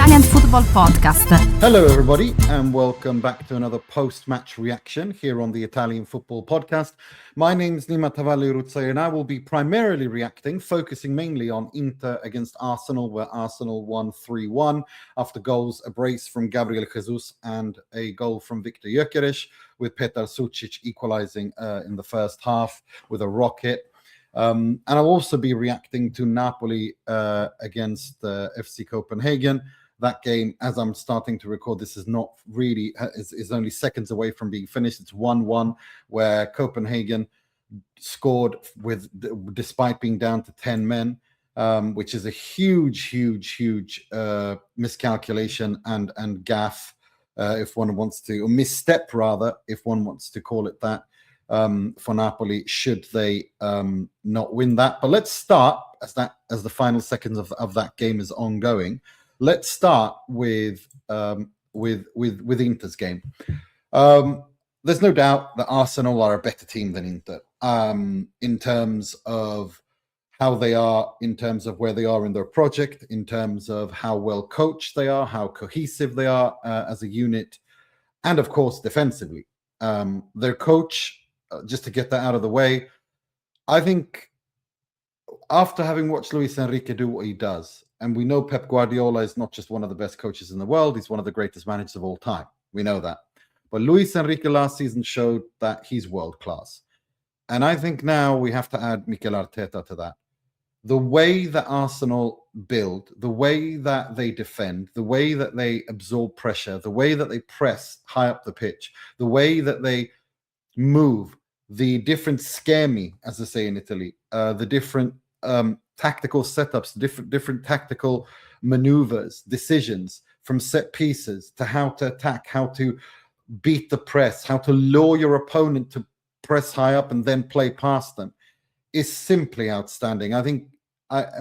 Italian Football Podcast. Hello everybody and welcome back to another post-match reaction here on the Italian Football Podcast. My name is Tavallaey and I will be primarily reacting, focusing mainly on Inter against Arsenal, where Arsenal won 3-1 after goals, a brace from Gabriel Jesus and a goal from Viktor Gyökeres, with Petar Sucic equalizing in the first half with a rocket. And I'll also be reacting to Napoli against FC Copenhagen. That game, as I'm starting to record, this is not really, is only seconds away from being finished. It's 1-1, where Copenhagen scored despite being down to 10 men, which is a huge miscalculation and gaffe, if one wants to, or misstep rather, if one wants to call it that, for Napoli, should they not win that. But let's start, as the final seconds of that game is ongoing. Let's start with Inter's game. There's no doubt that Arsenal are a better team than Inter, in terms of how they are, in terms of where they are in their project, in terms of how well coached they are, how cohesive they are as a unit, and of course defensively. Their coach, just to get that out of the way, I think after having watched Luis Enrique do what he does, and we know Pep Guardiola is not just one of the best coaches in the world, he's one of the greatest managers of all time. We know that. But Luis Enrique last season showed that he's world class. And I think now we have to add Mikel Arteta to that. The way that Arsenal build, the way that they defend, the way that they absorb pressure, the way that they press high up the pitch, the way that they move, the different schemi, as they say in Italy, the different tactical setups, different tactical maneuvers, decisions, from set pieces to how to attack, how to beat the press, how to lure your opponent to press high up and then play past them, is simply outstanding. I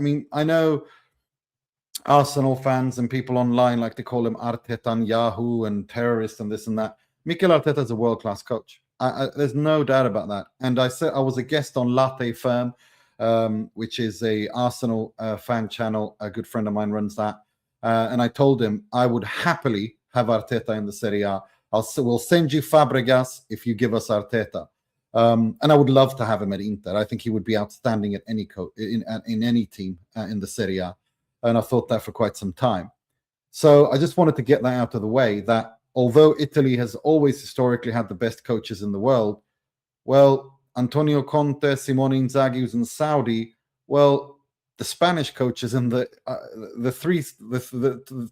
mean, I know Arsenal fans and people online like to call him Artetan-Yahoo and terrorist and this and that. Mikel Arteta is a world-class coach. There's no doubt about that. And I was a guest on Latte Firm, which is a Arsenal fan channel. A good friend of mine runs that. And I told him I would happily have Arteta in the Serie A. We'll send you Fabregas if you give us Arteta. And I would love to have him at Inter. I think he would be outstanding at any in any team in the Serie A. And I thought that for quite some time. So I just wanted to get that out of the way, that although Italy has always historically had the best coaches in the world, well, Antonio Conte, Simone Inzaghi, who's in Saudi, well, the Spanish coaches and the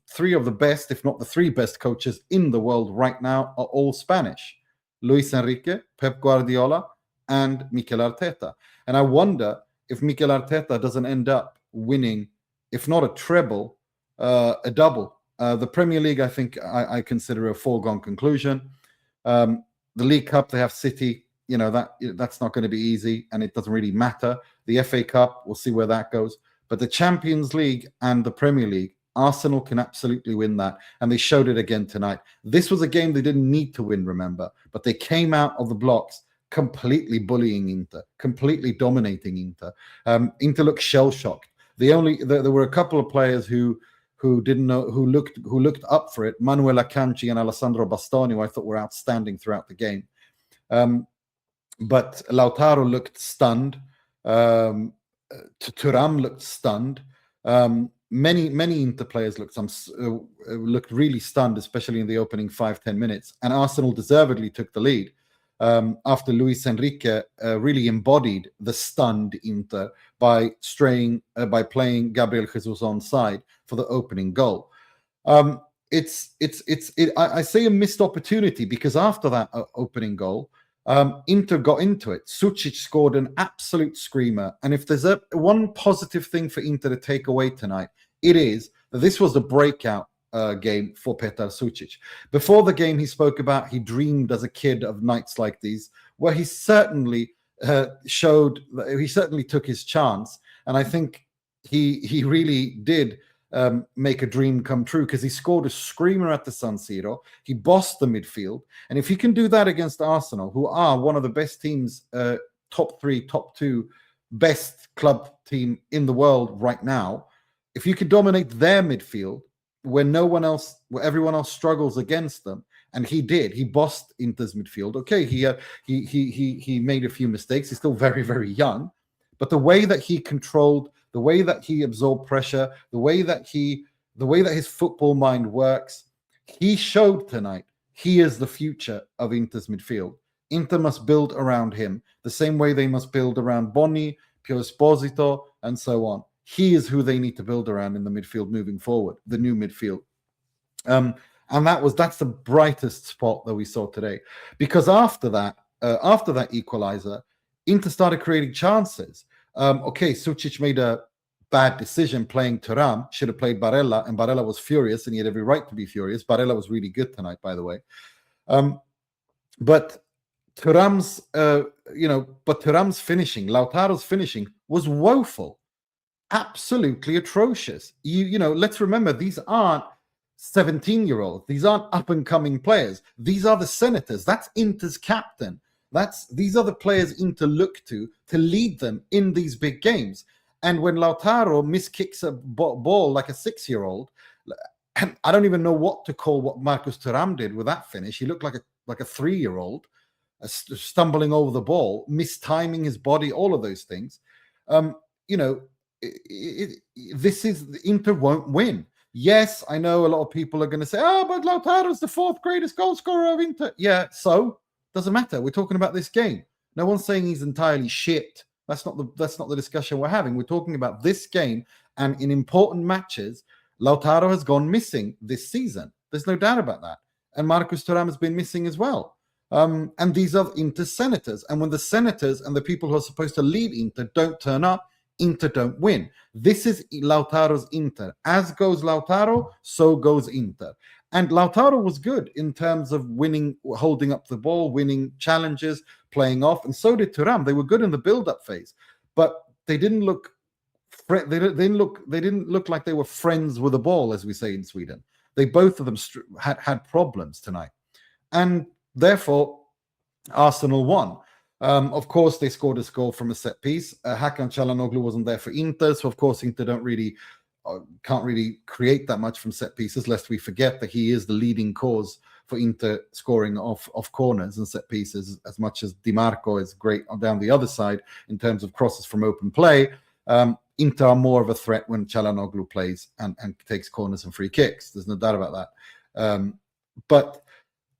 three of the best, if not the three best coaches in the world right now, are all Spanish: Luis Enrique, Pep Guardiola, and Mikel Arteta. And I wonder if Mikel Arteta doesn't end up winning, if not a treble, a double. The Premier League, I think, I consider a foregone conclusion. The League Cup, they have City. You know, that's not going to be easy, and it doesn't really matter. The FA Cup, we'll see where that goes. But the Champions League and the Premier League, Arsenal can absolutely win that, and they showed it again tonight. This was a game they didn't need to win, remember, but they came out of the blocks completely bullying Inter, completely dominating Inter. Inter looked shell-shocked. There were a couple of players who didn't know, who looked up for it. Manuel Akanji and Alessandro Bastoni, who I thought were outstanding throughout the game. But Lautaro looked stunned. Thuram looked stunned. Many Inter players looked really stunned, especially in the opening 5-10 minutes. And Arsenal deservedly took the lead after Luis Enrique really embodied the stunned Inter by playing Gabriel Jesus onside for the opening goal. I say a missed opportunity, because after that opening goal, Inter got into it. Sucic scored an absolute screamer. And if there's one positive thing for Inter to take away tonight, it is that this was a breakout game for Petar Sucic. Before the game, he spoke about he dreamed as a kid of nights like these, where he certainly took his chance. And I think he really did make a dream come true, because he scored a screamer at the San Siro. He bossed the midfield. And if he can do that against Arsenal, who are one of the best teams, top 3, top 2 best club team in the world right now, if you could dominate their midfield, where everyone else struggles against them. And he did. He bossed Inter's midfield. Okay, he made a few mistakes. He's still very, very young, but the way that he controlled, the way that he absorbed pressure, the way that his football mind works, he showed tonight he is the future of Inter's midfield. Inter must build around him the same way they must build around Bonni, Pio Esposito, and so on. He is who they need to build around in the midfield moving forward, the new midfield. And that's the brightest spot that we saw today, because after that equalizer, Inter started creating chances. Sucic made a bad decision playing Thuram, should have played Barella, and Barella was furious, and he had every right to be furious. Barella was really good tonight, by the way. But Thuram's finishing, Lautaro's finishing, was woeful, absolutely atrocious. Let's remember, these aren't 17-year-olds. These aren't up-and-coming players. These are the Senators. That's Inter's captain. These are the players Inter look to lead them in these big games. And when Lautaro miskicks a ball like a 6-year-old, and I don't even know what to call what Marcus Thuram did with that finish. He looked like a 3-year-old, stumbling over the ball, mistiming his body, all of those things. This is Inter won't win. Yes, I know a lot of people are going to say, but Lautaro's the 4th greatest goal scorer of Inter. Yeah, so doesn't matter. We're talking about this game. No one's saying he's entirely shit. That's not the discussion we're having. We're talking about this game, and in important matches, Lautaro has gone missing this season. There's no doubt about that. And Marcus Thuram has been missing as well. And these are Inter's Senators. And when the Senators and the people who are supposed to lead Inter don't turn up, Inter don't win. This is Lautaro's Inter. As goes Lautaro, so goes Inter. And Lautaro was good in terms of winning, holding up the ball, winning challenges, playing off, and so did Thuram. They were good in the build-up phase, but they didn't look like they were friends with the ball, as we say in Sweden. Both of them had problems tonight, and therefore Arsenal won. Of course, they scored a goal from a set piece. Hakan Çalhanoğlu wasn't there for Inter, so of course Inter can't really create that much from set pieces, lest we forget that he is the leading cause for Inter scoring off corners and set pieces, as much as Di Marco is great down the other side in terms of crosses from open play. Inter are more of a threat when Çalhanoğlu plays and takes corners and free kicks. There's no doubt about that. But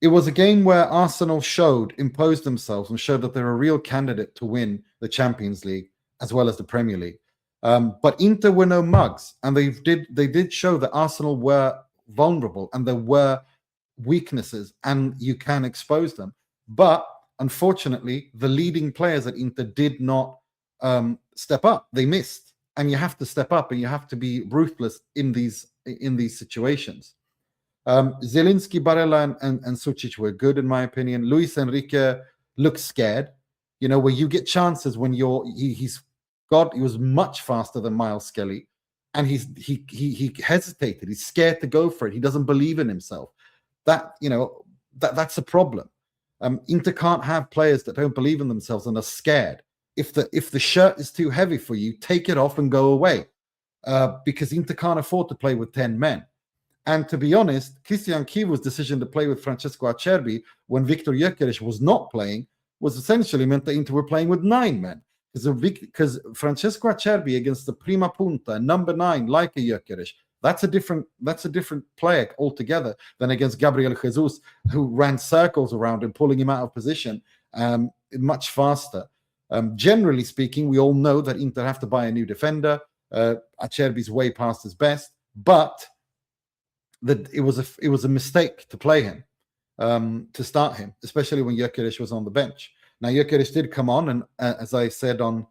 it was a game where Arsenal imposed themselves and showed that they're a real candidate to win the Champions League as well as the Premier League. But Inter were no mugs, and they did show that Arsenal were vulnerable and there were weaknesses, and you can expose them. But unfortunately, the leading players at Inter did not step up. They missed, and you have to step up, and you have to be ruthless in these situations. Zielinski, Barella, and Sucic were good, in my opinion. Luis Enrique looked scared. Where you get chances when he was much faster than Miles Skelly, and he hesitated. He's scared to go for it. He doesn't believe in himself. That's a problem. Inter can't have players that don't believe in themselves and are scared. If the shirt is too heavy for you, take it off and go away, because Inter can't afford to play with 10 men. And to be honest, Christian Chivu's decision to play with Francesco Acerbi when Viktor Gyökeres was not playing was essentially meant that Inter were playing with 9 men. Because Francesco Acerbi against the prima punta, number 9, like a Gyökeres, that's a different player altogether than against Gabriel Jesus, who ran circles around him, pulling him out of position much faster. Generally speaking, we all know that Inter have to buy a new defender. Acerbi's way past his best, but that it was a mistake to play him, to start him, especially when Gyökeres was on the bench. Now Gyökeres did come on, and as I said on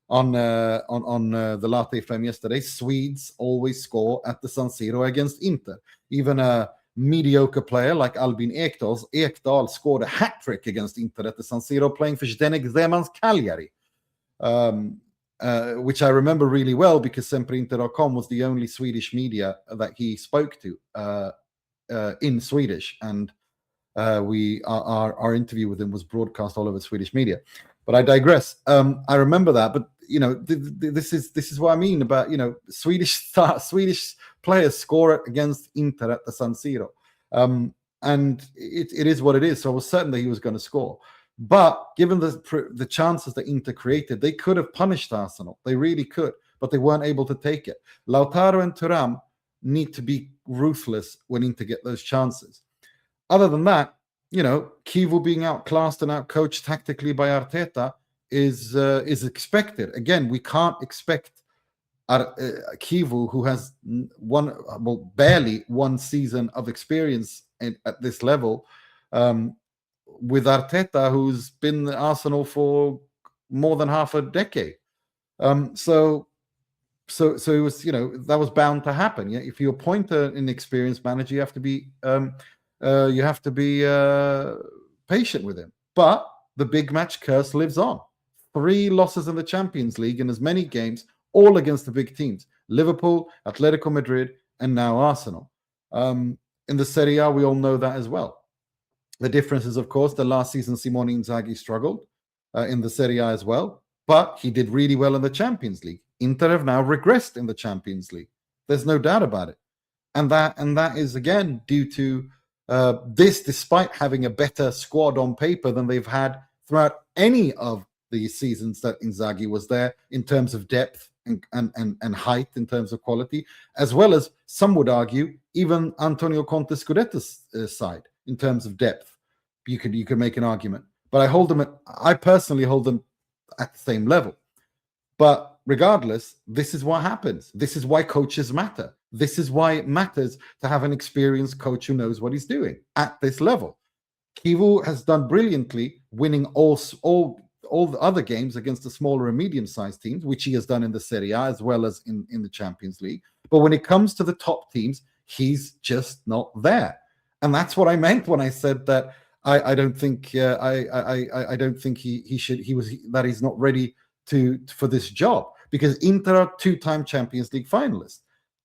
the Latte Flame yesterday, Swedes always score at the San Siro against Inter. Even a mediocre player like Albin Ekdal scored a hat-trick against Inter at the San Siro, playing for Zdenek Zeman's Cagliari, which I remember really well because SempreInter.com was the only Swedish media that he spoke to in Swedish, and our interview with him was broadcast all over Swedish media. But I digress. I remember that, but this is what I mean about Swedish players score it against Inter at the San Siro. And it is what it is. So I was certain that he was going to score. But given the chances that Inter created, they could have punished Arsenal. They really could, but they weren't able to take it. Lautaro and Thuram need to be ruthless when Inter get those chances. Other than that, Kivu being outclassed and outcoached tactically by Arteta is expected. Again, we can't expect Kivu, who has barely one season of experience at this level, with Arteta, who's been at Arsenal for more than half a decade. So it was, that was bound to happen. Yeah, if you appoint an inexperienced manager, you have to be patient with him. But the big match curse lives on. 3 losses in the Champions League in as many games, all against the big teams: Liverpool, Atletico Madrid, and now Arsenal. In the Serie A, we all know that as well. The difference is, of course, the last season Simone Inzaghi struggled in the Serie A as well, but he did really well in the Champions League. Inter have now regressed in the Champions League. There's no doubt about it. And that is, again, due to this, despite having a better squad on paper than they've had throughout any of the seasons that Inzaghi was there, in terms of depth and height, in terms of quality, as well as, some would argue, even Antonio Conte's Scudetto's side, in terms of depth. You could make an argument. But I personally hold them at the same level. But regardless, this is what happens. This is why coaches matter. This is why it matters to have an experienced coach who knows what he's doing at this level. Kivu has done brilliantly, winning all the other games against the smaller and medium-sized teams, which he has done in the Serie A as well as in the Champions League. But when it comes to the top teams, he's just not there. And that's what I meant when I said that I don't think I don't think he's not ready for this job, because Inter are 2-time Champions League finalists,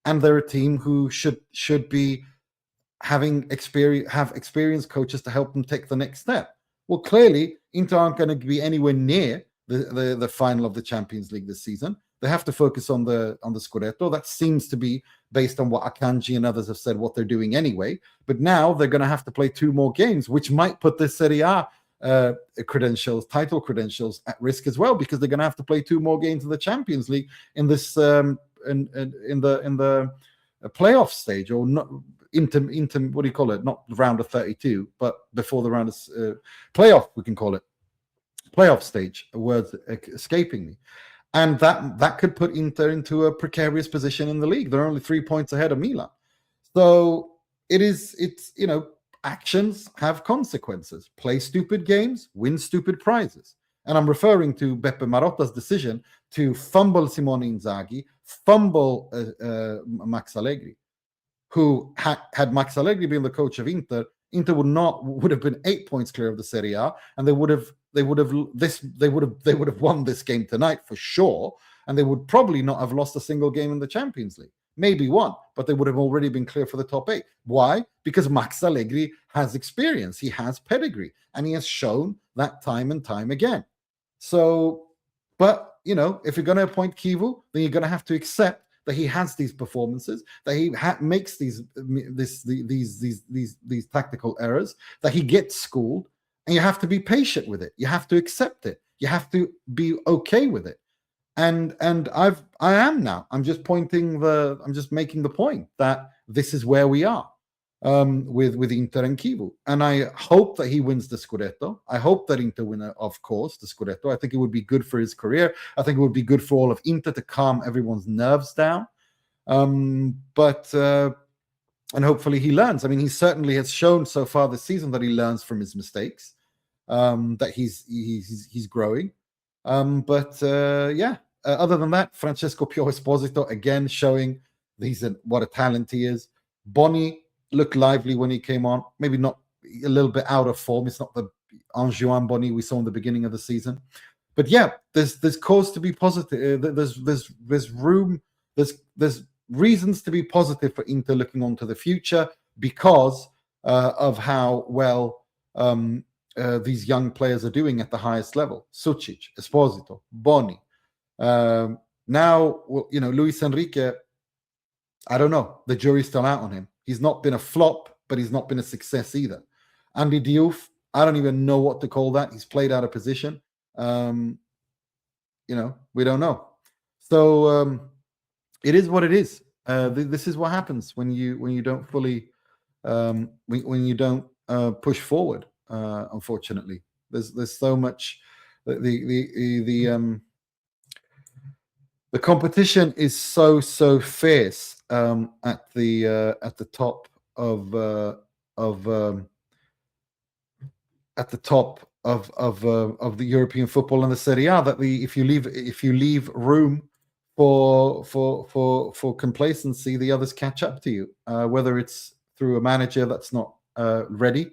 and they're a team who should be have experienced coaches to help them take the next step. Well, clearly Inter aren't going to be anywhere near the final of the Champions League this season. They have to focus on the Scudetto. That seems to be, based on what Akanji and others have said, what they're doing anyway. But now they're going to have to play 2 more games, which might put the Serie A title credentials at risk as well, because they're going to have to play 2 more games in the Champions League in this in the playoff stage, or not into what do you call it? Not round of 32, but before the round of playoff, we can call it playoff stage. A word escaping me. And that could put Inter into a precarious position in the league. They're only 3 points ahead of Milan. So it's actions have consequences. Play stupid games, win stupid prizes. And I'm referring to Beppe Marotta's decision to fumble Simone Inzaghi, fumble Max Allegri, who had Max Allegri been the coach of Inter would have been 8 points clear of the Serie A, and they would have won this game tonight for sure, and they would probably not have lost a single game in the Champions League. Maybe one, but they would have already been clear for the top 8. Why? Because Max Allegri has experience, he has pedigree, and he has shown that time and time again. So, but if you're going to appoint Kivu, then you're going to have to accept that he has these performances, that he makes these tactical errors, that he gets schooled, and you have to be patient with it. You have to accept it. You have to be okay with it. And I am now. I'm just making the point that this is where we are with Inter and Kivu. And I hope that he wins the Scudetto. I hope that Inter win, of course, the Scudetto. I think it would be good for his career. I think it would be good for all of Inter to calm everyone's nerves down. And hopefully he learns. I mean, he certainly has shown so far this season that he learns from his mistakes, that he's growing. Other than that, Francesco Pio Esposito, again, showing what a talent he is. Boni looked lively when he came on, maybe not a little bit out of form. It's not the Anjouan Boni we saw in the beginning of the season. But yeah, there's cause to be positive. There's room, there's reasons to be positive for Inter looking on to the future, because of how well these young players are doing at the highest level. Sucic, Esposito, Boni. Now, Luis Enrique I don't know. The jury's still out on him. He's not been a flop, but he's not been a success either. Andy Diouf, I don't even know what to call that. He's played out of position. We don't know. So it is what it is. This is what happens when you don't fully when you don't push forward. Unfortunately, there's so much. The competition is so fierce at the top of the European football and the Serie A that if you leave room for complacency, the others catch up to you. Whether it's through a manager that's not ready,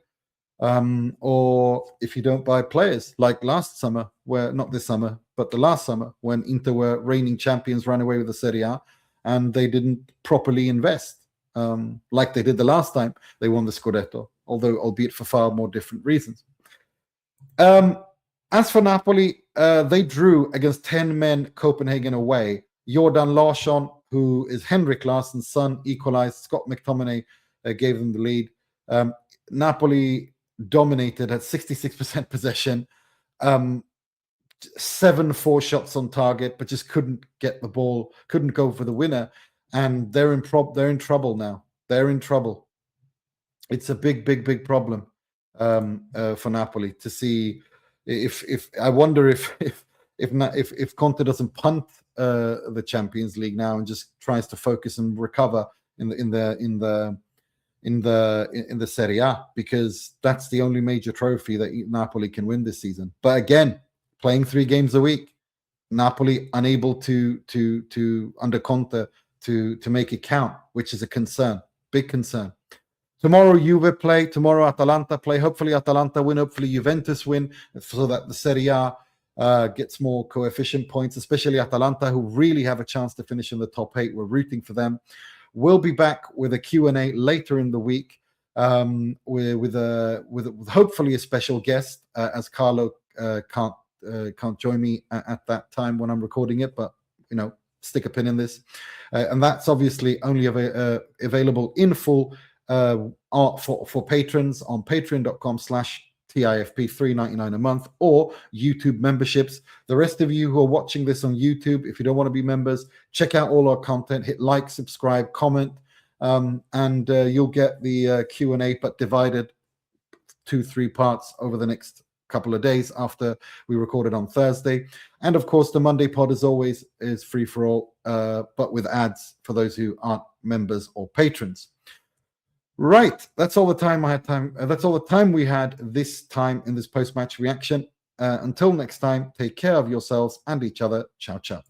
or if you don't buy players, like last summer, not this summer, but the last summer, when Inter were reigning champions, ran away with the Serie A, and they didn't properly invest like they did the last time they won the Scudetto, albeit for far more different reasons. As for Napoli, they drew against 10 men Copenhagen away. Jordan Larsson, who is Henrik Larsson's son, equalized. Scott McTominay gave them the lead. Napoli dominated at 66% possession, 7-4 shots on target, but just couldn't get the ball, couldn't go for the winner, and they're in trouble now. They're in trouble. It's a big problem for Napoli to see if I wonder if Conte doesn't punt the Champions League now and just tries to focus and recover in the Serie A, because that's the only major trophy that Napoli can win this season. But again, playing 3 games a week, Napoli unable to under Conte to make it count, which is a concern, big concern. Tomorrow Juve play, tomorrow Atalanta play. Hopefully Atalanta win, hopefully Juventus win, so that the Serie A gets more coefficient points, especially Atalanta, who really have a chance to finish in the top 8. We're rooting for them. We'll be back with a Q&A later in the week with hopefully a special guest, as Carlo can't join me at that time when I'm recording it, but stick a pin in this. And that's obviously only available in full for patrons on patreon.com/TIFP, $3.99 a month, or YouTube memberships. The rest of you who are watching this on YouTube, if you don't want to be members, check out all our content, hit like, subscribe, comment, and you'll get the Q&A, but divided 2-3 parts over the next couple of days after we recorded on Thursday. And of course, the Monday pod, as always, is free for all, but with ads for those who aren't members or patrons. Right, that's all the time that's all the time we had this time in this post-match reaction. Until next time, take care of yourselves and each other. Ciao, ciao.